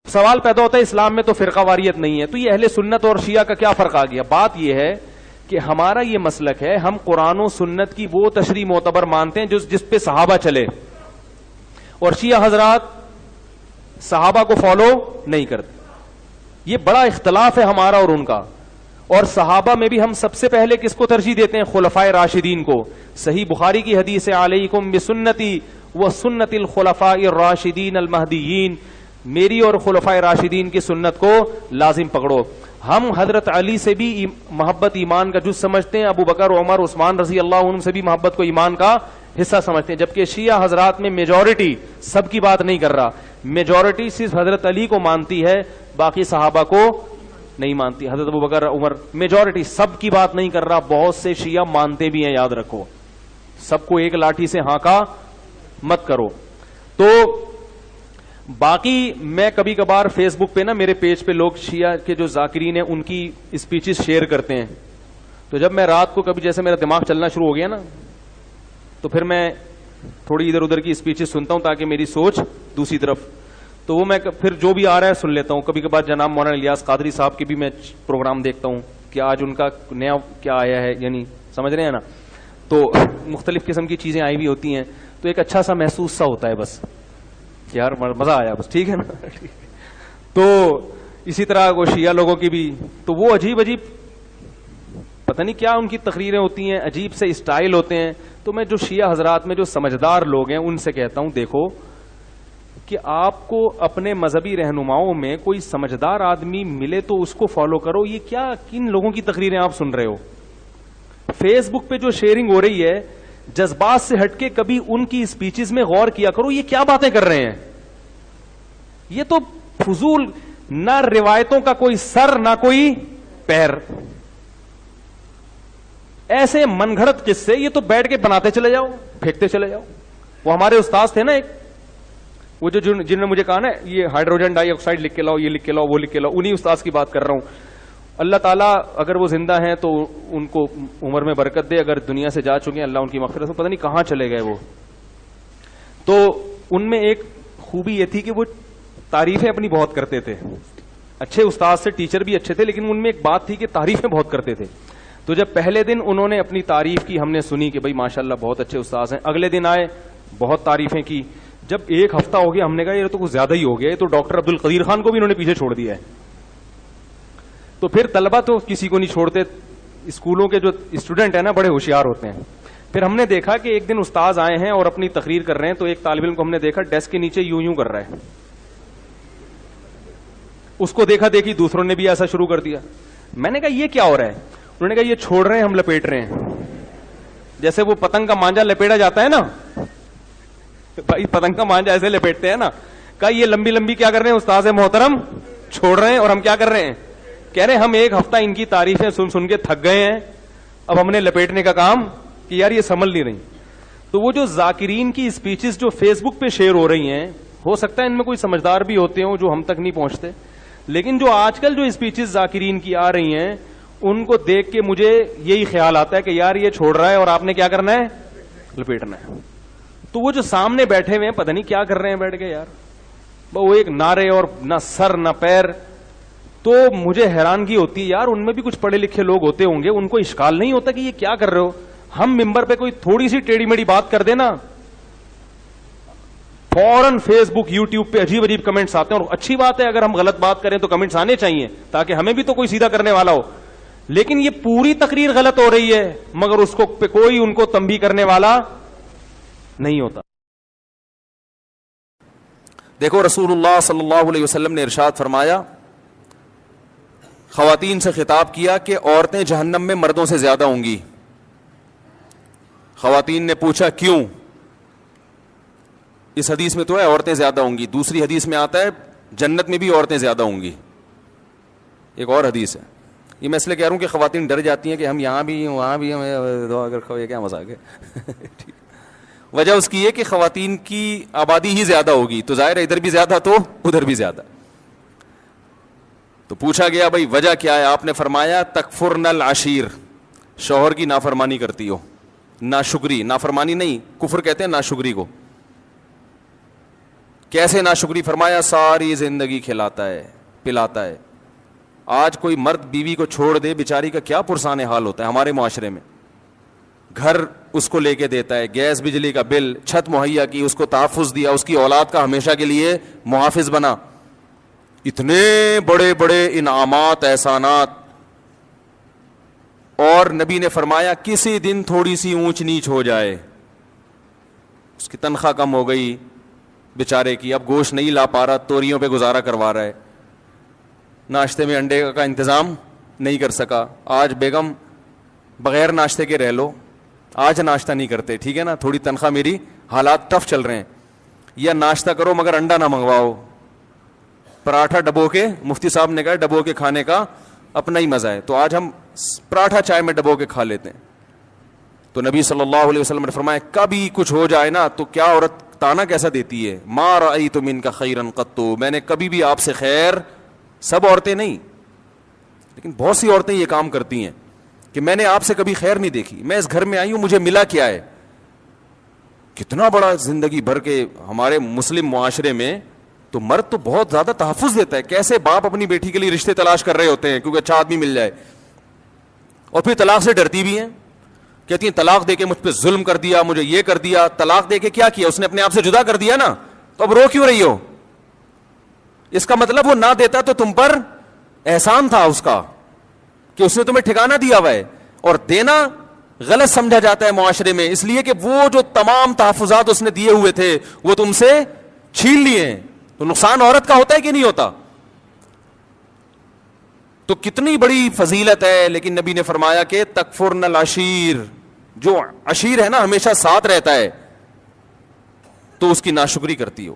سوال پیدا ہوتا ہے اسلام میں تو فرقہ واریت نہیں ہے, تو یہ اہل سنت اور شیعہ کا کیا فرق آ گیا؟ بات یہ ہے کہ ہمارا یہ مسلک ہے, ہم قرآن و سنت کی وہ تشریح معتبر مانتے ہیں جس پہ صحابہ چلے, اور شیعہ حضرات صحابہ کو فالو نہیں کرتے. یہ بڑا اختلاف ہے ہمارا اور ان کا. اور صحابہ میں بھی ہم سب سے پہلے کس کو ترجیح دیتے ہیں؟ خلفائے راشدین کو. صحیح بخاری کی حدیث ہے, علیکم بسنتی و سنت الخلفاء الراشدین المہدیین, میری اور خلفائے راشدین کی سنت کو لازم پکڑو. ہم حضرت علی سے بھی محبت ایمان کا جز سمجھتے ہیں, ابو بکر, عمر, عثمان رضی اللہ عنہ سے بھی محبت کو ایمان کا حصہ سمجھتے ہیں, جبکہ شیعہ حضرات میں میجورٹی, سب کی بات نہیں کر رہا, میجورٹی صرف حضرت علی کو مانتی ہے, باقی صحابہ کو نہیں مانتی. حضرت ابو بکر, عمر, میجورٹی, سب کی بات نہیں کر رہا. بہت سے شیعہ مانتے بھی ہیں, یاد رکھو, سب کو ایک لاٹھی سے ہانکا مت کرو. تو باقی میں کبھی کبھار فیس بک پہ نا, میرے پیج پہ لوگ شیعہ کے جو ذاکرین ہیں ان کی اسپیچز شیئر کرتے ہیں, تو جب میں رات کو کبھی جیسے میرا دماغ چلنا شروع ہو گیا نا, تو پھر میں تھوڑی ادھر ادھر کی اسپیچز سنتا ہوں تاکہ میری سوچ دوسری طرف, تو وہ میں پھر جو بھی آ رہا ہے سن لیتا ہوں. کبھی کبھار جناب مولانا الیاس قادری صاحب کے بھی میں پروگرام دیکھتا ہوں کہ آج ان کا نیا کیا آیا ہے, یعنی سمجھ رہے ہیں نا, تو مختلف قسم کی چیزیں آئی بھی ہوتی ہیں, تو ایک اچھا سا محسوس سا ہوتا ہے, بس یار مزہ آیا, بس ٹھیک ہے نا. تو اسی طرح وہ شیعہ لوگوں کی بھی, تو وہ عجیب عجیب پتہ نہیں کیا ان کی تقریریں ہوتی ہیں, عجیب سے اسٹائل ہوتے ہیں. تو میں جو شیعہ حضرات میں جو سمجھدار لوگ ہیں ان سے کہتا ہوں, دیکھو کہ آپ کو اپنے مذہبی رہنماؤں میں کوئی سمجھدار آدمی ملے تو اس کو فالو کرو. یہ کیا کن لوگوں کی تقریریں آپ سن رہے ہو؟ فیس بک پہ جو شیئرنگ ہو رہی ہے, جذبات سے ہٹ کے کبھی ان کی اسپیچز میں غور کیا کرو, یہ کیا باتیں کر رہے ہیں؟ یہ تو فضول, نہ روایتوں کا کوئی سر نہ کوئی پیر, ایسے من گھڑت قصے, یہ تو بیٹھ کے بناتے چلے جاؤ, پھینکتے چلے جاؤ. وہ ہمارے استاد تھے نا ایک, وہ جو جنہوں نے مجھے کہا نا یہ ہائیڈروجن ڈائی آکسائڈ لکھ کے لاؤ, یہ لکھ کے لاؤ, وہ لکھ کے لاؤ, انہی استاد کی بات کر رہا ہوں. اللہ تعالیٰ اگر وہ زندہ ہیں تو ان کو عمر میں برکت دے, اگر دنیا سے جا چکے ہیں اللہ ان کی مغفرت سے, پتہ نہیں کہاں چلے گئے وہ. تو ان میں ایک خوبی یہ تھی کہ وہ تعریفیں اپنی بہت کرتے تھے. اچھے استاد سے, ٹیچر بھی اچھے تھے, لیکن ان میں ایک بات تھی کہ تعریفیں بہت کرتے تھے. تو جب پہلے دن انہوں نے اپنی تعریف کی, ہم نے سنی کہ بھائی ماشاءاللہ بہت اچھے استاد ہیں. اگلے دن آئے, بہت تعریفیں کی. جب ایک ہفتہ ہو گیا, ہم نے کہا یہ تو کچھ زیادہ ہی ہو گیا, یہ تو ڈاکٹر عبد القدیر خان کو بھی انہوں نے پیچھے چھوڑ دیا ہے. تو پھر طلبہ تو کسی کو نہیں چھوڑتے, اسکولوں کے جو اسٹوڈنٹ ہیں نا بڑے ہوشیار ہوتے ہیں. پھر ہم نے دیکھا کہ ایک دن استاذ آئے ہیں اور اپنی تقریر کر رہے ہیں, تو ایک طالب علم کو ہم نے دیکھا ڈیسک کے نیچے یوں یوں کر رہا ہے. اس کو دیکھا دیکھی دوسروں نے بھی ایسا شروع کر دیا. میں نے کہا یہ کیا ہو رہا ہے؟ انہوں نے کہا یہ چھوڑ رہے ہیں, ہم لپیٹ رہے ہیں. جیسے وہ پتنگ کا مانجا لپیٹا جاتا ہے نا, بھائی پتنگ کا مانجا ایسے لپیٹتے ہیں نا. کہا یہ لمبی لمبی کیا کر رہے ہیں استاذ محترم, چھوڑ رہے ہیں. اور ہم کیا کر رہے ہیں؟ کہہ رہے ہیں ہم ایک ہفتہ ان کی تعریفیں سن سن کے تھک گئے ہیں, اب ہم نے لپیٹنے کا کام کہ یار یہ سنبھل نہیں رہی. تو وہ جو ذاکرین کی اسپیچز جو فیس بک پہ شیئر ہو رہی ہیں, ہو سکتا ہے ان میں کوئی سمجھدار بھی ہوتے ہوں جو ہم تک نہیں پہنچتے, لیکن جو آج کل جو اسپیچز ذاکرین کی آ رہی ہیں ان کو دیکھ کے مجھے یہی خیال آتا ہے کہ یار یہ چھوڑ رہا ہے اور آپ نے کیا کرنا ہے؟ لپیٹنا ہے. تو وہ جو سامنے بیٹھے ہوئے ہیں پتہ نہیں کیا کر رہے ہیں بیٹھ کے یار, وہ ایک نعرے اور نہ سر نہ پیر. تو مجھے حیرانگی ہوتی ہے یار, ان میں بھی کچھ پڑھے لکھے لوگ ہوتے ہوں گے, ان کو اشکال نہیں ہوتا کہ یہ کیا کر رہے ہو. ہم ممبر پہ کوئی تھوڑی سی ٹیڑھی میڑھی بات کر دینا, فوراً فیس بک یوٹیوب پہ عجیب عجیب کمنٹس آتے ہیں. اور اچھی بات ہے اگر ہم غلط بات کریں تو کمنٹس آنے چاہیے تاکہ ہمیں بھی تو کوئی سیدھا کرنے والا ہو. لیکن یہ پوری تقریر غلط ہو رہی ہے مگر اس کو پہ کوئی ان کو تنبیہ کرنے والا نہیں ہوتا. دیکھو رسول اللہ صلی اللہ علیہ وسلم نے ارشاد فرمایا, خواتین سے خطاب کیا کہ عورتیں جہنم میں مردوں سے زیادہ ہوں گی. خواتین نے پوچھا کیوں؟ اس حدیث میں تو ہے عورتیں زیادہ ہوں گی, دوسری حدیث میں آتا ہے جنت میں بھی عورتیں زیادہ ہوں گی. ایک اور حدیث ہے. یہ میں اس لیے کہہ رہا ہوں کہ خواتین ڈر جاتی ہیں کہ ہم یہاں بھی وہاں بھی, اگر کیا مذاق ہے. وجہ اس کی یہ کہ خواتین کی آبادی ہی زیادہ ہوگی, تو ظاہر ہے ادھر بھی زیادہ تو ادھر بھی زیادہ. تو پوچھا گیا بھائی وجہ کیا ہے؟ آپ نے فرمایا تکفرن العشیر, شوہر کی نافرمانی کرتی ہو. ناشکری, نافرمانی نہیں, کفر کہتے ہیں ناشکری کو. کیسے ناشکری؟ فرمایا ساری زندگی کھلاتا ہے پلاتا ہے. آج کوئی مرد بیوی کو چھوڑ دے بیچاری کا کیا پرسان حال ہوتا ہے ہمارے معاشرے میں. گھر اس کو لے کے دیتا ہے, گیس بجلی کا بل, چھت مہیا کی, اس کو تحفظ دیا, اس کی اولاد کا ہمیشہ کے لیے محافظ بنا, اتنے بڑے بڑے انعامات احسانات. اور نبی نے فرمایا کسی دن تھوڑی سی اونچ نیچ ہو جائے, اس کی تنخواہ کم ہو گئی بیچارے کی, اب گوشت نہیں لا پا رہا, توریوں پہ گزارا کروا رہا ہے, ناشتے میں انڈے کا انتظام نہیں کر سکا, آج بیگم بغیر ناشتے کے رہ لو, آج ناشتہ نہیں کرتے, ٹھیک ہے نا, تھوڑی تنخواہ میری, حالات ٹف چل رہے ہیں, یا ناشتہ کرو مگر انڈا نہ منگواؤ, پراٹھا ڈبو کے, مفتی صاحب نے کہا ڈبو کے کھانے کا اپنا ہی مزہ ہے, تو آج ہم پراٹھا چائے میں ڈبو کے کھا لیتے ہیں. تو نبی صلی اللہ علیہ وسلم نے فرمایا کبھی کچھ ہو جائے نا تو کیا عورت تانا کیسا دیتی ہے, ما رأیت منک خیرا قط, میں نے کبھی بھی آپ سے خیر, سب عورتیں نہیں لیکن بہت سی عورتیں یہ کام کرتی ہیں کہ میں نے آپ سے کبھی خیر نہیں دیکھی, میں اس گھر میں آئی ہوں مجھے ملا کیا ہے. کتنا بڑا زندگی بھر کے ہمارے مسلم معاشرے میں تو مرد تو بہت زیادہ تحفظ دیتا ہے. کیسے باپ اپنی بیٹی کے لیے رشتے تلاش کر رہے ہوتے ہیں کیونکہ اچھا آدمی مل جائے, اور پھر طلاق سے ڈرتی بھی ہیں, کہتی ہیں طلاق دے کے مجھ پہ ظلم کر دیا, مجھے یہ کر دیا. طلاق دے کے کیا کیا, اس نے اپنے آپ سے جدا کر دیا نا, تو اب رو کیوں رہی ہو؟ اس کا مطلب وہ نہ دیتا تو تم پر احسان تھا اس کا کہ اس نے تمہیں ٹھکانہ دیا ہوا ہے. اور دینا غلط سمجھا جاتا ہے معاشرے میں, اس لیے کہ وہ جو تمام تحفظات اس نے دیے ہوئے تھے وہ تم سے چھین لیے ہیں. تو نقصان عورت کا ہوتا ہے کہ نہیں ہوتا؟ تو کتنی بڑی فضیلت ہے. لیکن نبی نے فرمایا کہ تکفرن العشیر, جو عشیر ہے نا ہمیشہ ساتھ رہتا ہے, تو اس کی ناشکری کرتی ہو.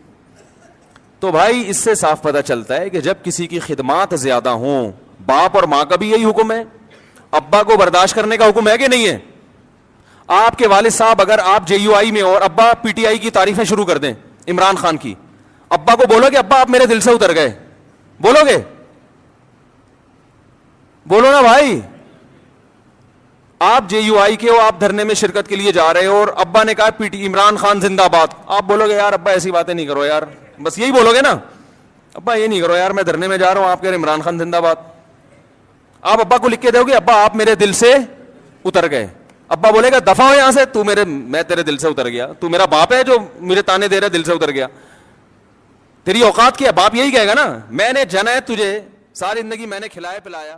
تو بھائی اس سے صاف پتہ چلتا ہے کہ جب کسی کی خدمات زیادہ ہوں, باپ اور ماں کا بھی یہی حکم ہے, ابا کو برداشت کرنے کا حکم ہے کہ نہیں ہے؟ آپ کے والد صاحب اگر آپ جے یو آئی میں اور ابا پی ٹی آئی کی تعریفیں شروع کر دیں عمران خان کی, ابا کو بولو کہ ابا آپ میرے دل سے اتر گئے, بولو گے؟ بولو نا بھائی. آپ جے یو آئی کے ہو, آپ دھرنے میں شرکت کے لیے جا رہے ہو اور ابا نے کہا پی ٹی عمران خان زندہ باد, آپ بولو گے یار ابا ایسی باتیں نہیں کرو یار, بس یہی بولو گے نا, ابا یہ نہیں کرو یار, میں دھرنے میں جا رہا ہوں, آپ کہہ رہے عمران خان زندہ باد. آپ ابا کو لکھ کے دو گے ابا آپ میرے دل سے اتر گئے, ابا بولے گا دفع ہو یہاں سے, میں تیرے دل سے اتر گیا, تو میرا باپ ہے جو میرے تانے دے رہا ہے دل سے اتر گیا, تیری اوقات کیا؟ باپ یہی کہے گا نا, میں نے جنا ہے تجھے, ساری زندگی میں نے کھلایا پلایا,